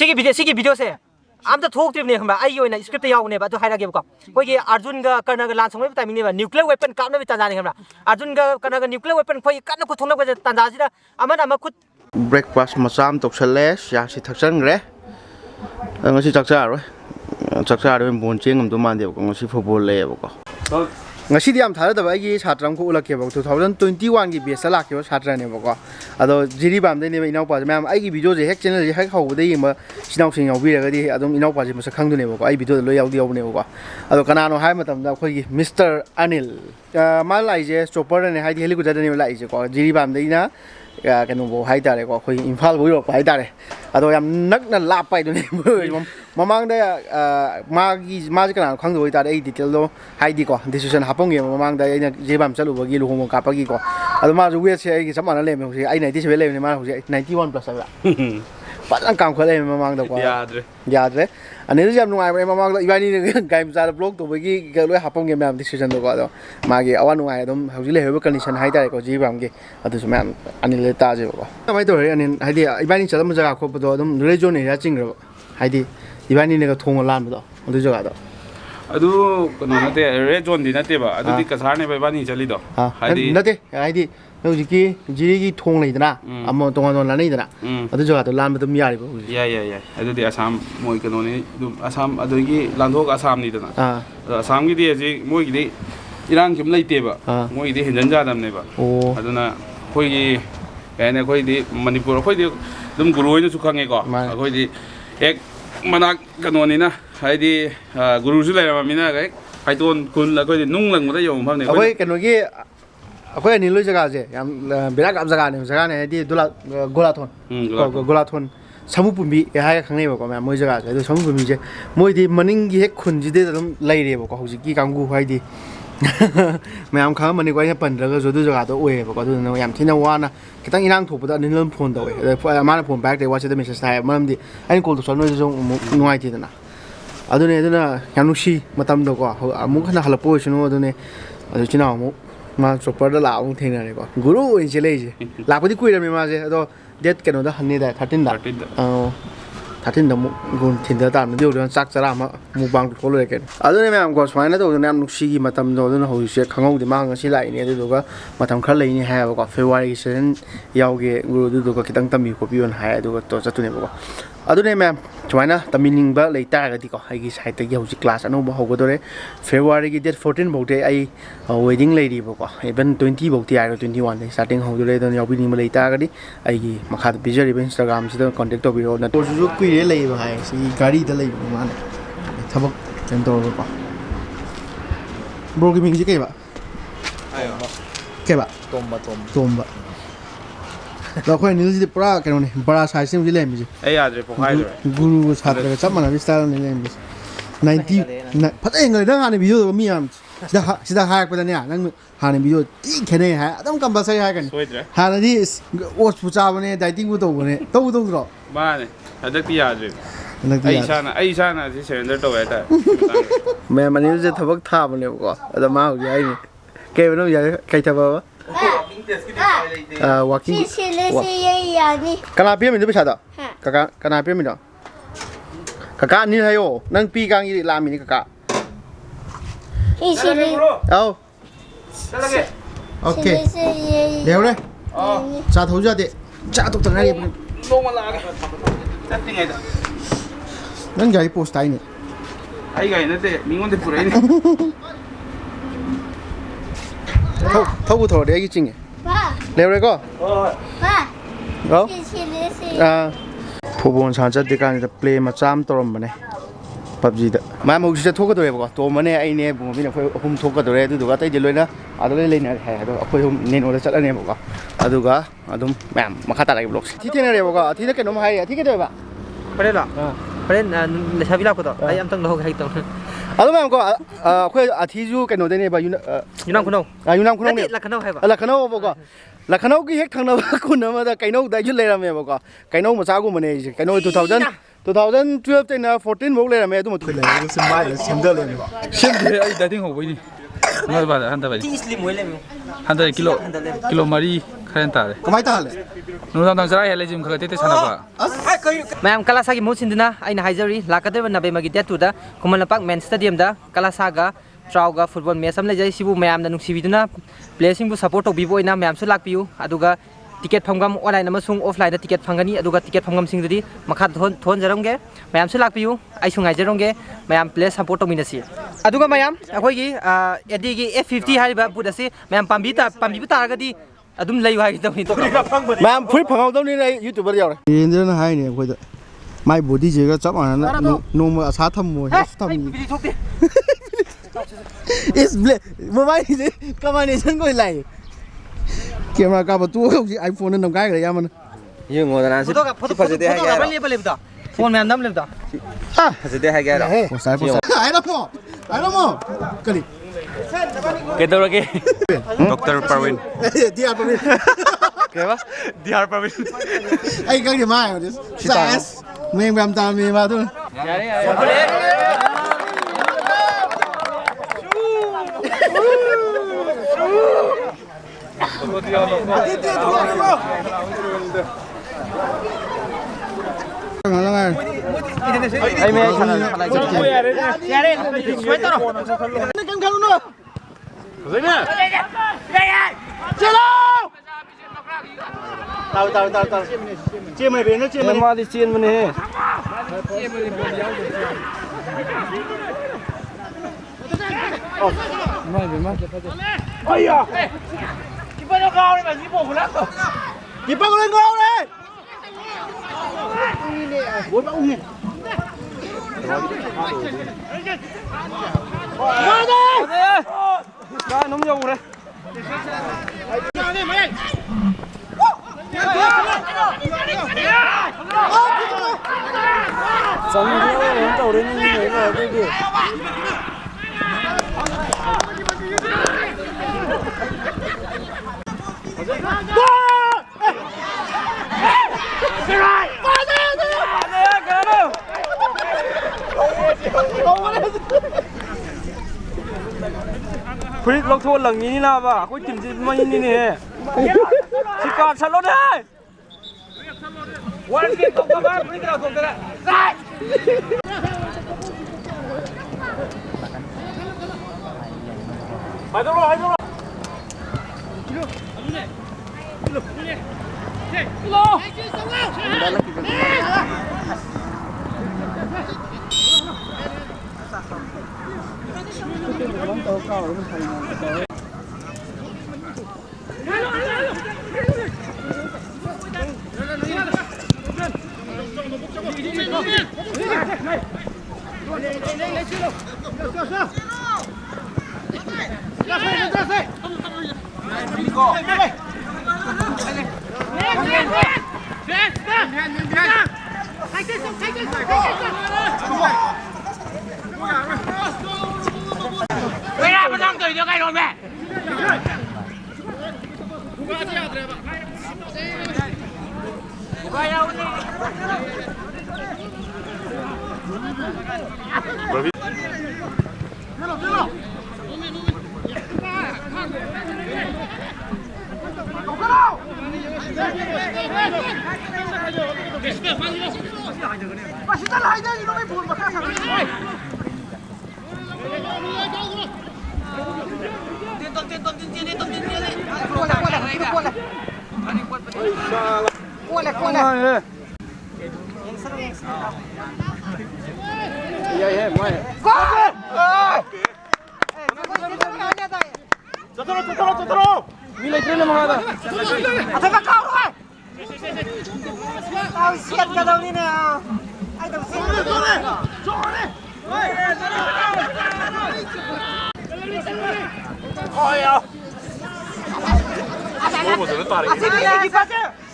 सिगी video से आम तो थोक ट्रिप ने खंबा आई ओइना स्क्रिप्ट यावने बा तो हाइरा गेबको कोई अर्जुन गा कर्णा गा लान संगे टाइमिंग ने बा न्यूक्लियर वेपन कामने बि तंजाने खंबा अर्जुन गा कर्णा गा न्यूक्लियर वेपन कोई कन्न को थोंना को तंजासिदा अमन खुद breakfast मचाम तोक्सले यासी थक्सनग्रे ngasi chakcha ro bon cheng am do man de ko ngasi football le ko ngasi diam thara da ba gi satram ko ulak ke ba 2021 gi besa la ke satra ne ba ko ado jiri bam de ne inau pa mam ai gi video je hack channel je hack hau de yima sinau sing yau bi ga di adom inau pa je ma sakhang du ne ba ko ai video lo yau di yau ne ba ko ado kana no hai matam da khoi gi Mr Anil ma lai je chopper ne hai di helicopter ne lai je ko jiri bam de na cái nông bộ hay ta đấy có khơi Impal bối rồi hay ta đấy, tôi em nấc là lap bay tôi này mà mang đây mà cái nào không rồi ta đây thì cái đó hay đi qua decision hấp phong mà mang đây anh dễ bám sát luôn cái luôn không cặp cái qua, mà rồi sẽ cái sắm mà lên mình anh này thì sẽ lên này mà sẽ 91 plus rồi, bắt anh cầm khơi lên mà mang đâu qua, dạ đấy, anh ấy giờ nung ai mà mang đây vài này cái ra blog tôi cái lối hấp phong game làm decision đâu qua đó, mà cái awan nung ai đó học gì lấy condition hay ta đấy có dễ bám cái, tôi xem anh ấy ta chứ có, cái tôi anh ấy hay đi vài này chắc là mìnhจะkhóc đó, đúng region này là chính rồi, hay đi vài này cái thùng lan đó, tôi cho đó. Aduh, kenapa teh region di nanti ba? Aduh di kesana ba ni cari doh. Hadi. Nanti, hadi. Nau jiki, jiki thong lagi na, amma tongan lagi na. Aduh juga tu lan betul miari ba. Ya. Aduh di Assam, moi kenapa ni? Assam, aduh ki landok Assam ni tu na. Assam ki dia si, moi ki Iran kim lagi teh ba. Moi ki Hinjan jadam ni ba. Aduh na, koi ki, kayaknya koi di Manipur, koi di, dum guru ini suka ngeko. Koi di, ek mana kenapa ni na? Hai di guru sih lah mina kayak hai tuan kun lah kau di nung lang muda jauh mana. Aku kan lagi, aku ni lu jaga aja, yang berak ab jaga ni di golathon, golathon. Samu pumbi, hai kang ni bako, मैं मोई jaga aja, itu samu pumbi je, मोई di maning gih kun jadi dalam lay deh bako, hujan ki kanggu hai di. मैं am kang maning kau yang pandra ke jodoh jaga tu, oye bako tu nama yang tina wana, kita inang tu pada ni dalam phone tu, mana phone bag deh, wajib message saya, malam di, ini call tu soal ni jong nuai ti tu na. Adune yang nusi matam do ko amu khana hala position adune adu china amu ma chopper da la amu thena ne ko guru in chele je la padi kui ra me ma je ado date keno da hanne da 13 da 13 da mu gun thinda ta me dio chak chara ma mu bang tholo le ken adune me am ko swaina do ne am nusi gi matam do adune ho se khangau de ma ngasi lai ne do ga matam khar lai ni ha ko February sen yaw ge guru do ko kitang tami ko pion ha do to chatu ne ko adune me China tamining ba later ga di ko ai gi site gi hoji class anu ba hogo dore February gi date 14 bote ai wedding lady ba ko even 20 bote ai 21 dai starting ho dore don yawi ni ma later ga di ai gi makha picture Instagram sida contact to biro na to su kui re lai ba hai si gari da lai ma ne thabak ken to ba bro gi ming ji ke ba ayo ke ba tombaเราค่อยนี่สิปลากันนี่ปลาสายเส้นที่เล่นมิจิไอ้ยาจะพกให้เลยกูรู้ชัดเลยจับมันวิสตาร์นี่เล่นมิจิ90พัดเองเลยถ้าหาในวิดีโอก็มีอ่ะสิดาหายไปแล้วเนี่ยนั่งหาในวิดีโอที่แค่ไหนฮะต้องกำบังใส่หายกันหาในที่โอ๊ตผู้จ้าวันนี้ได้ติ้งกูโตวันนี้โตหรอบ้านเนี่ยอันนี้ที่ยาจะไอ้ชานะที่เซนเตอร์โตไว้แต่แม่มันนี่จะทำวักท่ามันเลยก็แต่มาหัวใหญ่นี่แกเป็นน้องใหญ่ใครทำวะwalking kenapa minum bisa tak kenapa minum kakak ni ayo nang pi kang ini lam ini kakak oh oke leo deh satu aja deh satu tengah ni nang jadi post ini ayo guys nanti minggu nanti pura ini thâu bù thổ đấy cái chinh leo đấy có đó phụ bồn sản xuất thì cái này play mà chăm tôm mà này PUBG đó mà một chút thuốc cái đồ này bọc tôm mà này anh này bụng mình phải hôm thuốc cái đồ này tôi cái tay lên đó tôi lên này hay tôi phải hôm nên nó chất anh này bọc tôi cái đúng mà khát lại bọc thì thế này bọc thì cái nó hay thì cái đồ bạn Paren lah. Paren sabi lah ko to. Ay am tang lohog hay tong. Alam mo ko ako athizu kano de ne ba yunam kuno. Yunam kuno ne. Lakhanaw hai ba. Lakhanaw bo ko. Lakhanaw ki hek thangna ba kun ma da kainau da ju le ra me bo ko. Kainau ma sa gu ma ne kainau 2012 te na 14 bo le ra me tu ma tu le ko sim mai le sim da le ne ba. Sim de ai da ting ho bo ni. Ngal ba han da ba. Ti slim mo le me. Han da kilo mari खरें तारे कमाई ताले नुदाम तंग जरा हेले gym खगते ते सनाबा mayam kalasa gi musin dina aina haijari lakadeba nabe magi date da kuman pak men stadium da kalasa ga traw ga football match am le jai sibu mayam da nungsi biduna playing bu support to bibo ina mayam su lakpiu aduga ticket phangam online amasung offline da ticket phangani aduga ticket phangam sing dadi makha thon jarongge mayam su lakpiu ai sungai jarongge mayam play support to minasi aduga mayam akoi gi edi gi F50 hariba budasi mayam pambi ta ga di adum lay wa gi tawni to ma'am full फंगाव दौनी रे YouTuber यार इंद्रन हाय ने कोई my body जेगा चप आना नोम असा थमो थम इस ब्ले मोबाइल से कॉम्बिनेशन कोई लाई कैमरा का बतू आईफोन न गाय रे यामन ये ngoda na फोटो फजदे है यार ले ता फोन में नाम ले ता फजदे है यार आई ना मो करी केदोरगे डॉक्टर परवीन दिया परवीन केबा दियार परवीन आई गंगे माय दिस सास मेम गम ता मे मा तु ai me khala yare swai taro कम खानु न हैन चलो ताउ चेमै भेन चेमै माली चेन मने हे अय्या किपर गाउ रे भाइ बोगु लाग्छ किपर गले गाउ रे बोल बा उनी ba nóng dầu đấy sống nó tàu đến như thế là cái gì Philip lông thôn lần như nào bà, có tìm gì mà như nè, chỉ còn sẵn lốt đấy. One game không có ba, Philip nào không được. Phải đâu rồi,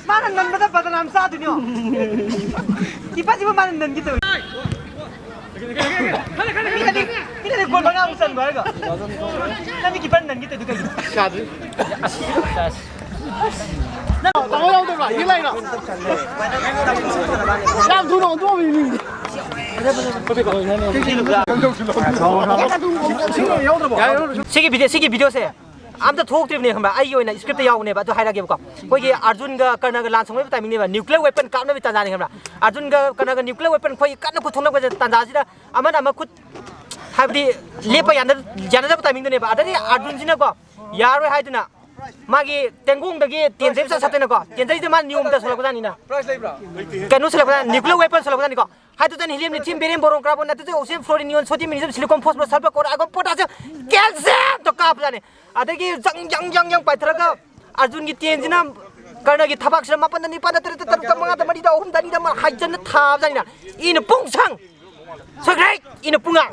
Mana nan bata badalam sa dunia. Kipas ibu mana nan gitu. Ini gol bang Amusan berga. Tapi kipas nan gitu juga. Satu. Tahu yang tu lah, ini lah. Yang tu orang tu ini. Segi video saya. amta thoktribne khamba ai oina script yaw ne ba to haira ge ko koi gi arjun ga karna ga lan song me timing ne ba nuclear weapon kam na bi tanjani khamba arjun ga karna ga nuclear weapon koi kan ku thongna ba tanja sida amana ma khut habdi lepa yana jana da timing ne ba adari arjun jina ko yaroi haiduna magi tenggung dagi tenjai sa satena ko tenjai de man nium da solak jani na price lai bra kanu solak jani nuclear weapon solak jani ko hydrogen helium lithium barium boron carbon na te oxygen fluorine neon sodium magnesium silicon phosphorus sulfur chloride argon potassium calcium to kap jani adagi jang paithraga arjun gi tenjina karna gi thabak sira mapan ni pada tar tar tar manga da mari da ohum da ni da ma haijan na thab jani na in pungsang so great in punga